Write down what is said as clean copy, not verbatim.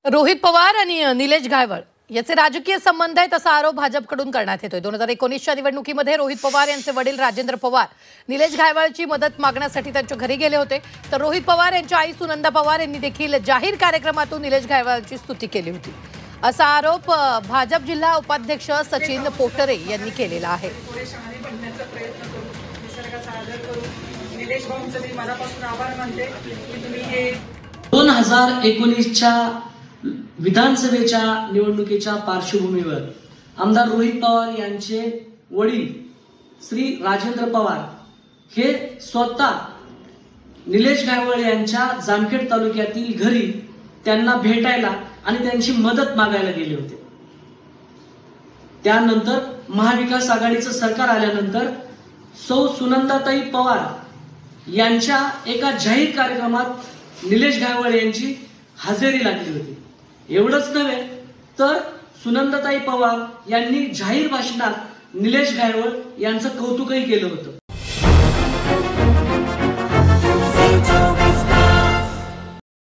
रोहित पवार आणि निलेश घायवळ याचे राजकीय संबंध आहेत असा आरोप भाजपकडून करण्यात येतोय। 2019च्या निवडणुकीमध्ये रोहित पवार यांचे वडील राजेंद्र पवार निलेश घायवळची मदत मागण्यासाठी त्यांच्या घरी गेले होते। तर रोहित पवार यांच्या आई सुनंदा पवार यांनी देखील जाहीर कार्यक्रमातून निलेश घायवळची स्तुती केली होती असा आरोप भाजप जिल्हा उपाध्यक्ष सचिन पोटरे यांनी केलेला आहे। निलेश भाऊंचं मी मनापासून आभार मानते की तुम्ही हे 2019च्या विधानसभेच्या निवडणुकीच्या पार्श्वभूमीवर आमदार रोहित पवार यांचे वडील श्री राजेंद्र पवार हे स्वतः निलेश घायवळ यांच्या जामखेड तालुक्यातील घरी त्यांना भेटायला आणि त्यांची मदत मागायला गेले होते। त्यानंतर महाविकास आघाडीचं सरकार आल्यानंतर सौ सुनंदाताई पवार यांच्या एका जाहीर कार्यक्रमात निलेश घायवळ यांची हजेरी लागली होती। एवढंच नव्हे तर सुनंदाताई पवार यांनी जाहीर भाषणात निलेश घायवळ यांचं कौतुकही केलं होतं।